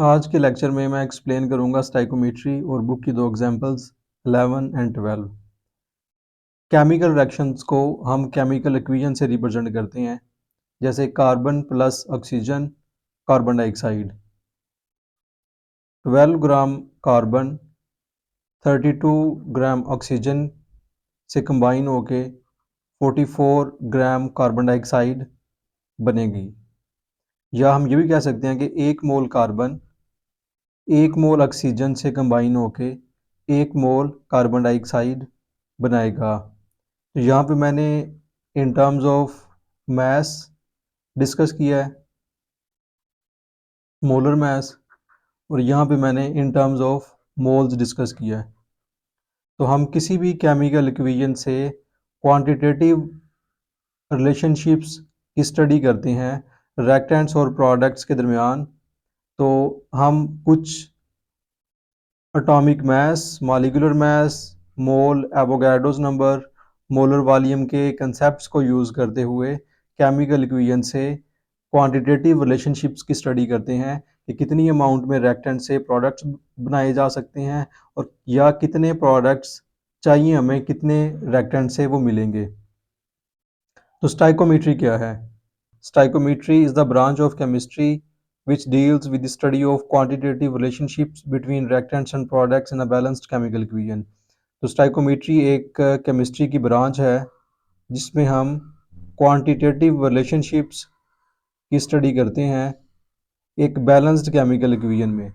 आज के लेक्चर में मैं एक्सप्लेन करूंगा स्टाइकोमेट्री और बुक की दो एग्जांपल्स 11 एंड 12। केमिकल रिएक्शंस को हम केमिकल इक्वेशन से रिप्रेजेंट करते हैं, जैसे carbon plus oxygen carbon dioxide. 12 gram carbon 32 gram oxygen से कंबाइन होके 44 ग्राम कार्बन डाइऑक्साइड बनेगी। या हम ये भी कह सकते हैं कि एक मोल कार्बन 1 मोल ऑक्सीजन से कंबाइन होके 1 मोल कार्बन डाइऑक्साइड बनाएगा। तो यहाँ पे मैंने in terms of mass discuss किया है, मोलर मास, और यहाँ पे मैंने in terms of moles discuss किया है। तो हम किसी भी केमिकल इक्वेशन से क्वांटिटेटिव रिलेशनशिप्स की स्टडी करते हैं रिएक्टेंट्स और प्रोडक्ट्स के दरमियान। तो हम कुछ एटॉमिक मास, मॉलिक्यूलर मास, मोल, एवोगाड्रोस नंबर, मोलर वॉल्यूम के कंसेप्ट्स को यूज़ करते हुए केमिकल इक्वेशन से क्वांटिटेटिव रिलेशनशिप्स की स्टडी करते हैं कि कितनी अमाउंट में रिएक्टेंट से प्रोडक्ट्स बनाए जा सकते हैं, और या कितने प्रोडक्ट्स चाहिए हमें, कितने रिएक्टेंट से वो मिलेंगे। तो स्टाइकोमेट्री क्या है? Stoichiometry is the branch of chemistry which deals with the study of quantitative relationships between reactants and products in a balanced chemical equation. तो स्टाइकोमेट्री एक केमिस्ट्री की ब्रांच है जिसमें हम क्वांटिटेटिव रिलेशनशिप्स की स्टडी करते हैं एक बैलेंस्ड केमिकल इक्वेशन में।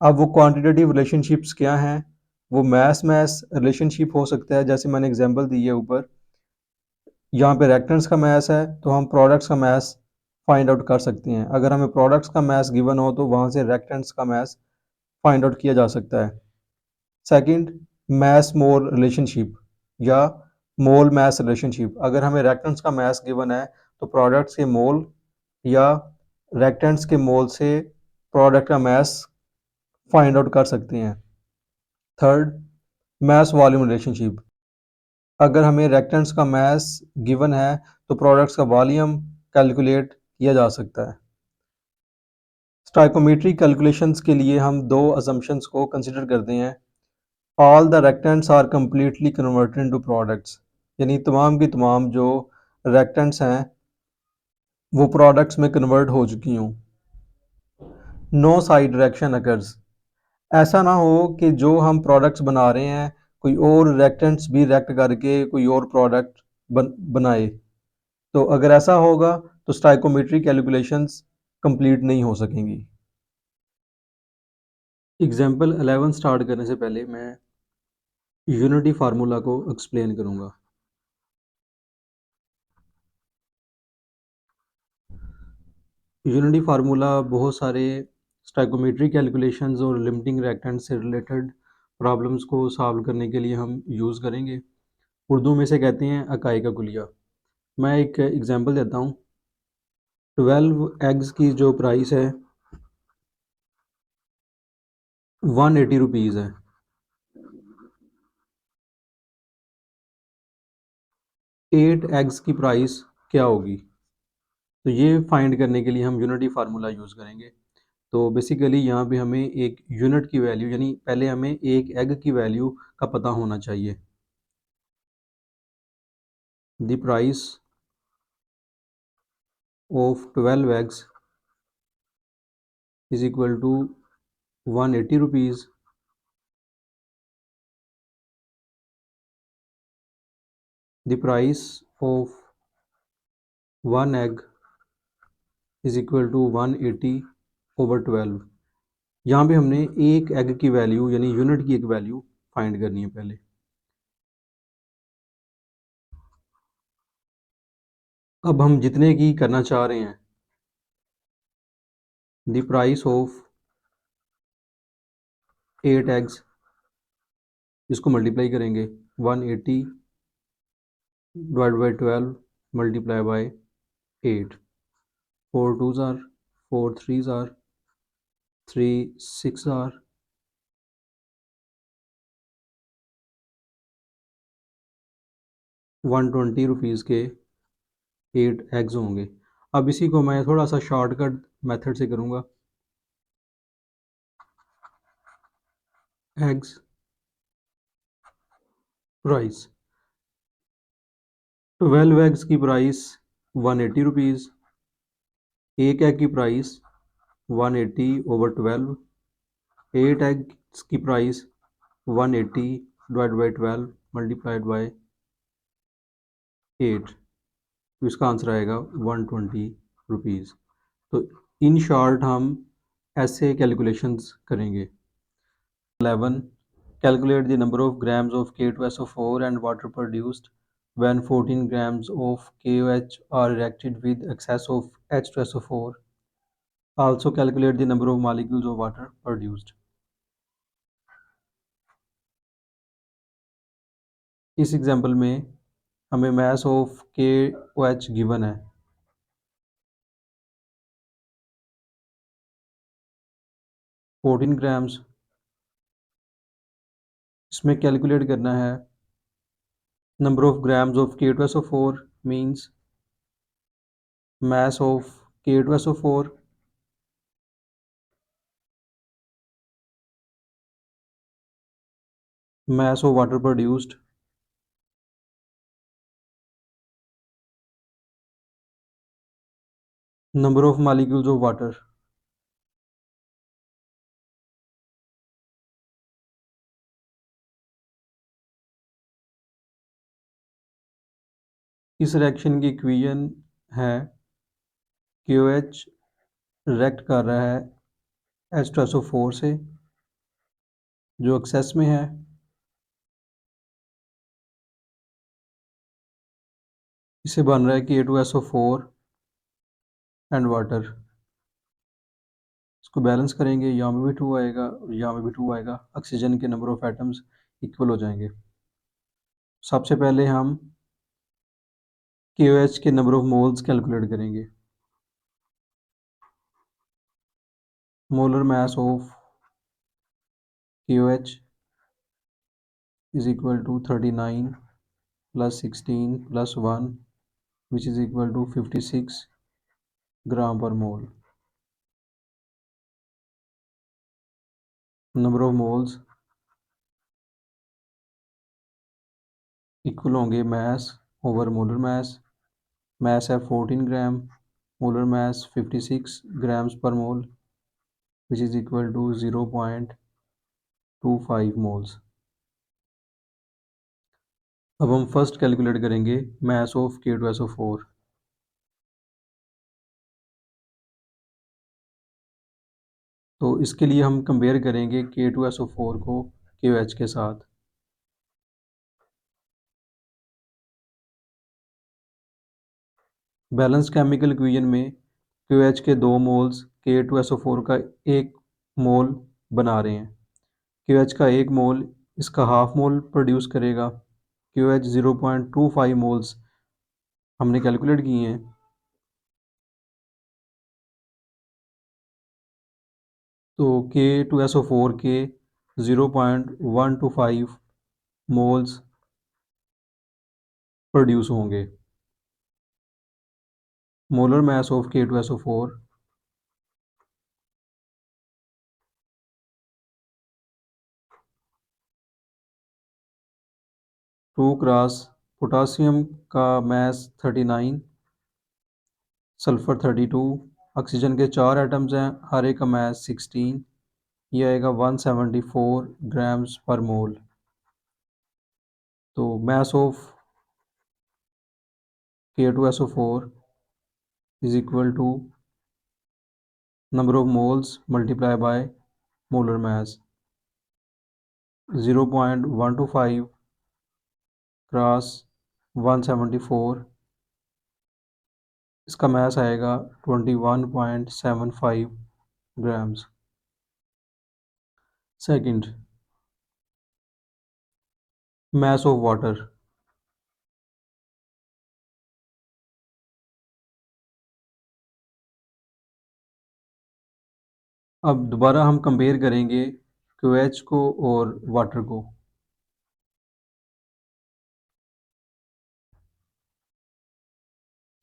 अब वो क्वांटिटेटिव रिलेशनशिप्स क्या हैं? वो मैस मैस रिलेशनशिप हो सकता है, जैसे मैंने एग्जांपल दी है ऊपर। यहाँ पे रिएक्टेंट्स का मैस है तो हम प्रोडक्ट्स का मैस फाइंड आउट कर सकते हैं। अगर हमें प्रोडक्ट्स का मैस गिवन हो तो वहाँ से रिएक्टेंट्स का मैस फाइंड आउट किया जा सकता है। सेकंड, मैस मोल रिलेशनशिप या मोल मैस रिलेशनशिप। अगर हमें रिएक्टेंट्स का मैस गिवन है तो प्रोडक्ट्स के मोल या रिएक्टेंट्स के मोल से प्रोडक्ट का मैस फाइंड आउट कर सकते हैं। Third, mass volume relationship. अगर हमें रिएक्टेंट्स का मैस गिवन है तो प्रोडक्ट्स का वॉल्यूम कैलकुलेट किया जा सकता है। स्टोइकोमेट्रिक कैलकुलेशंस के लिए हम दो असम्पशंस को कंसिडर करते हैं। All the reactants are completely converted into products, यानी तमाम की तमाम जो रिएक्टेंट्स हैं वो प्रोडक्ट्स में कन्वर्ट हो चुकी हों। No side reaction occurs. ऐसा ना हो कि जो हम प्रोडक्ट्स बना रहे हैं कोई और रिएक्टेंट्स भी रिएक्ट करके कोई और प्रोडक्ट बनाए। तो अगर ऐसा होगा तो स्टोइकोमेट्रिक कैलकुलेशंस कंप्लीट नहीं हो सकेंगी। एग्जाम्पल 11 स्टार्ट करने से पहले मैं यूनिटी फार्मूला को एक्सप्लेन करूंगा। यूनिटी फार्मूला बहुत सारे स्टोइकोमेट्रिक कैलकुलेशंस और लिमिटिंग रिएक्टेंट से रिलेटेड प्रॉब्लम्स को सॉल्व करने के लिए हम यूज़ करेंगे। उर्दू में से कहते हैं अकाई का कुलिया। मैं एक एग्जांपल देता हूँ। 12 एग्स की जो प्राइस है 180 रुपीज़ है। 8 एग्स की प्राइस क्या होगी? तो ये फाइंड करने के लिए हम यूनिटी फार्मूला यूज़ करेंगे। तो बेसिकली यहाँ पे हमें एक यूनिट की वैल्यू, यानी पहले हमें एक एग की वैल्यू का पता होना चाहिए। The price of 12 eggs is equal to 180 rupees. The price of 1 egg is equal to 180 over 12। यहाँ पे हमने एक एग की वैल्यू यानी यूनिट की एक वैल्यू फाइंड करनी है पहले। अब हम जितने की करना चाह रहे हैं, द प्राइस ऑफ 8 एग्स, इसको मल्टीप्लाई करेंगे 180 divide by 12 multiply by 8। 4 2s are 4 3s are 3 6 are 120 rupees के 8 एग्स होंगे। अब इसी को मैं थोड़ा सा शॉर्टकट मेथड से करूँगा। एग्स प्राइस, 12 एग्स की प्राइस 180 रुपीज़, एक एग की प्राइस 180/12, 8 एग्स की प्राइस 180/12 मल्टीप्लाइड बाय 8, तो इसका आंसर आएगा 120 रुपीज़। तो इन शॉर्ट हम ऐसे कैलकुलेशंस करेंगे। 11. Calculate the number of grams of K2SO4 and water produced when 14 grams of KOH are reacted with excess of H2SO4. Also calculate the number of molecules of water produced. इस example में हमें mass of KOH given है 14 grams। इसमें calculate करना है number of grams of K2SO4 means mass of K2SO4 mass of water produced number of molecules of water। इस reaction की equation है KOH रिएक्ट कर रहा है H2SO4 से जो एक्सेस में है, इससे बन रहा है K2SO4 एंड वाटर। इसको बैलेंस करेंगे, यहाँ में भी 2 आएगा और यहाँ में भी 2 आएगा, ऑक्सीजन के नंबर ऑफ एटम्स इक्वल हो जाएंगे। सबसे पहले हम KOH के नंबर ऑफ मोल्स कैलकुलेट करेंगे। Molar mass of KOH is equal to 39 plus 16 plus 1 which is equal to 56 ग्राम पर मोल। नंबर ऑफ मोल्स इक्वल होंगे मास ओवर मोलर मास। मास है 14 ग्राम, मोलर मास 56 ग्राम्स पर mole which is equal to 0.25 moles. अब हम first calculate करेंगे mass of K2SO4। तो इसके लिए हम कंपेयर करेंगे K2SO4 को KOH के साथ। बैलेंस केमिकल इक्वेशन में KOH के 2 मोल्स K2SO4 का 1 मोल बना रहे हैं। KOH का 1 मोल इसका हाफ मोल प्रोड्यूस करेगा। KOH 0.25 मोल्स हमने कैलकुलेट किए हैं। तो K2SO4 के 0.125 मोल्स प्रोड्यूस होंगे। Molar mass of K2SO4 2 cross potassium का मास 39, सल्फर 32, ऑक्सीजन के 4 एटम्स हैं, हर एक का मास 16, ये आएगा 174 ग्राम्स पर मोल। तो mass of K2SO4 is equal to number of moles multiplied by molar mass। 0.125 cross 174, इसका मास आएगा 21.75 grams. Second, mass of water. अब दोबारा हम कंपेयर करेंगे KOH को और वाटर को।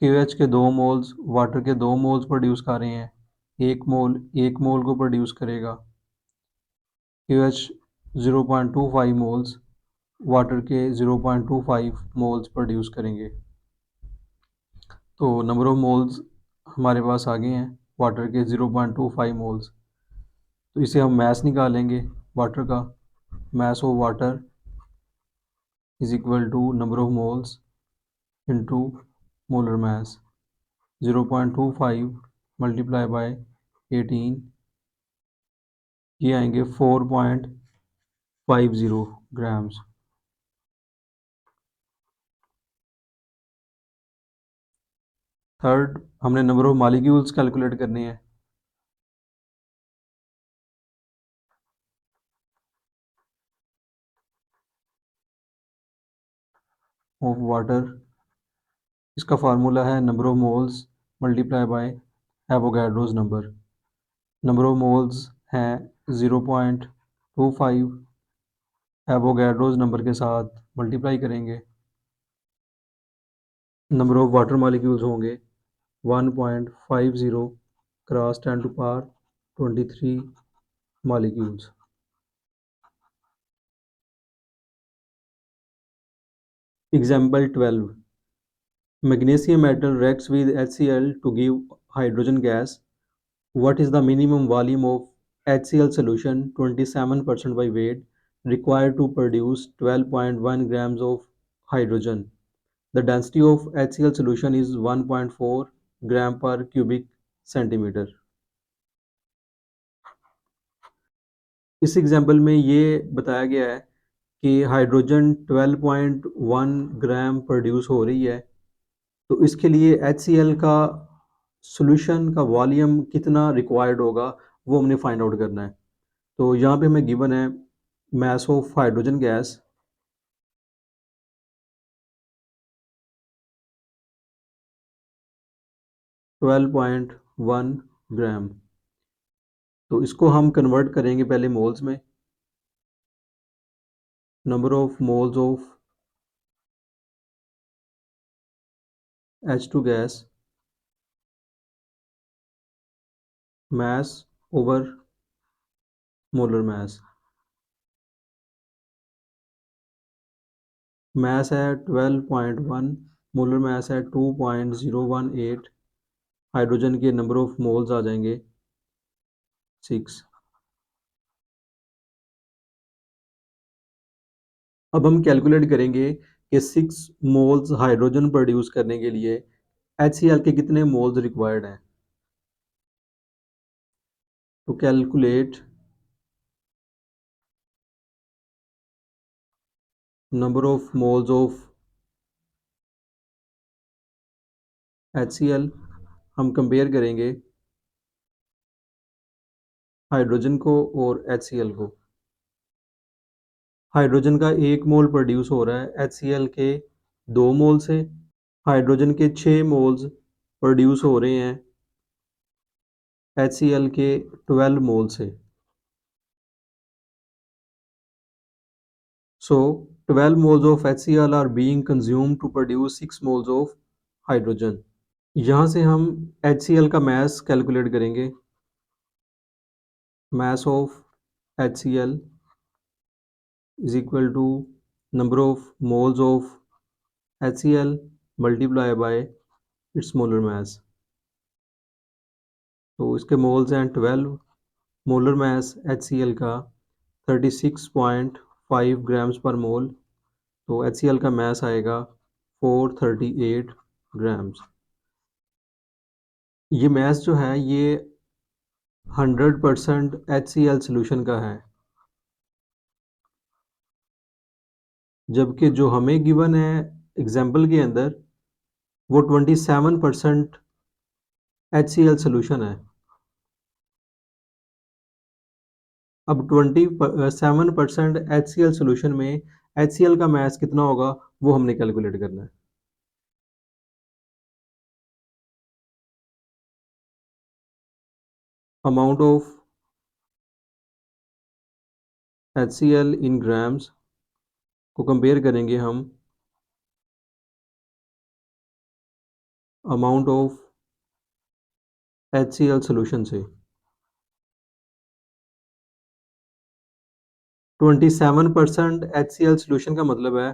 KOH के 2 मोल्स वाटर के 2 मोल्स प्रोड्यूस कर रहे हैं, 1 मोल को प्रोड्यूस करेगा। KOH 0.25 मोल्स वाटर के 0.25 मोल्स प्रोड्यूस करेंगे। तो नंबर ऑफ मोल्स हमारे पास आ गए हैं वाटर के 0.25 मोल्स। तो इसे हम मैस निकालेंगे वाटर का। Mass of water is equal to number of moles into molar mass. 0.25 multiply by 18, ये आएंगे 4.50 ग्राम्स। थर्ड, हमने नंबर ऑफ मालिक्यूल्स कैलकुलेट करने हैं। ऑफ वाटर, इसका फार्मूला है number of moles multiply by Avogadro's number. Number of moles हैं 0.25, Avogadro's number के साथ मल्टीप्लाई करेंगे। नंबर ऑफ वाटर मॉलिक्यूल्स होंगे 1.50 cross 10 to power 23 molecules. Example 12, magnesium metal reacts with HCl to give hydrogen gas. What is the minimum volume of HCl solution 27% by weight required to produce 12.1 grams of hydrogen? The density of HCl solution is 1.4 gram per cubic centimeter. इस example में ये बताया गया है कि hydrogen 12.1 ग्राम produce हो रही है। तो इसके लिए HCl का सॉल्यूशन का वॉल्यूम कितना रिक्वायर्ड होगा वो हमने फाइंड आउट करना है। तो यहाँ पे हमें गिवन है mass of hydrogen gas 12.1 gram. तो इसको हम कन्वर्ट करेंगे पहले मोल्स में। Number of moles of H2 gas mass over molar mass. Mass है 12.1, मोलर मास है 2.018। हाइड्रोजन के नंबर ऑफ मोल्स आ जाएंगे 6। अब हम कैलकुलेट करेंगे कि 6 मोल्स हाइड्रोजन प्रोड्यूस करने के लिए HCl के कितने मोल्स रिक्वायर्ड हैं। तो calculate number of moles of HCl। हम कंपेयर करेंगे हाइड्रोजन को और HCl को। हाइड्रोजन का 1 मोल प्रोड्यूस हो रहा है HCl के 2 मोल से। हाइड्रोजन के 6 मोल्स प्रोड्यूस हो रहे हैं HCl के 12 मोल से। So 12 moles of HCl are being consumed to produce 6 moles of hydrogen. यहाँ से हम HCl का mass कैलकुलेट करेंगे। Mass of HCl is equal to number of moles of HCl multiplied by its molar mass। तो इसके moles हैं 12, molar mass HCl का 36.5 grams पर मोल। तो HCl का मास आएगा 438 ग्राम्स। ये मास जो है ये 100% HCl सॉल्यूशन का है, जबकि जो हमें गिवन है एग्जाम्पल के अंदर वो 27% HCl सॉल्यूशन है। अब 27% HCl सॉल्यूशन में HCl का मास कितना होगा वो हमने कैलकुलेट करना है। Amount of HCl in grams को कंपेयर करेंगे हम अमाउंट ऑफ HCl सोल्यूशन से 27% HCl सोल्यूशन का मतलब है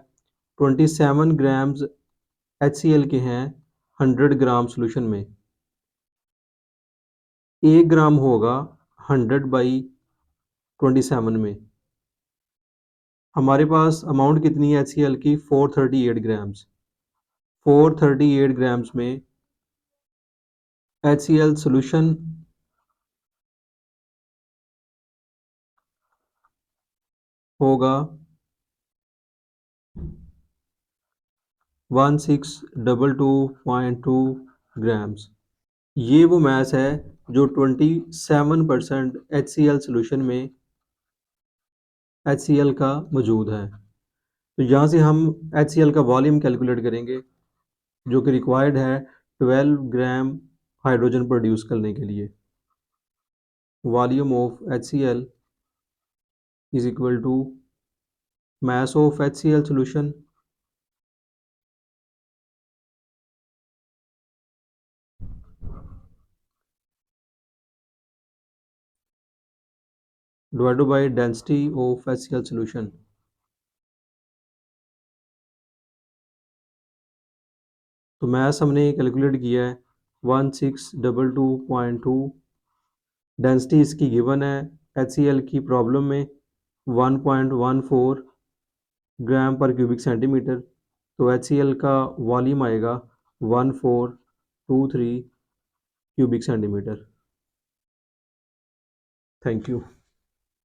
27 ग्राम्स HCl के हैं 100 ग्राम सोल्यूशन में। 1 ग्राम होगा 100/27 में। हमारे पास अमाउंट कितनी है HCl की 438 ग्राम्स। 438 ग्राम्स में HCl सोल्यूशन होगा 1622.2 ग्राम्स। ये वो मैस है जो 27% HCl सोल्यूशन में HCl का मौजूद है। तो यहाँ से हम HCl का वॉल्यूम कैलकुलेट करेंगे जो कि रिक्वायर्ड है 12 ग्राम हाइड्रोजन प्रोड्यूस करने के लिए। Volume of HCl is equal to mass of HCl solution divided by density of HCl solution। तो mass हमने कैलकुलेट किया है 1622.2। डेंसिटी इसकी गिवन है HCl की प्रॉब्लम में 1.14 ग्राम पर क्यूबिक सेंटीमीटर। तो HCl का वॉल्यूम आएगा 1423 क्यूबिक सेंटीमीटर। Thank you.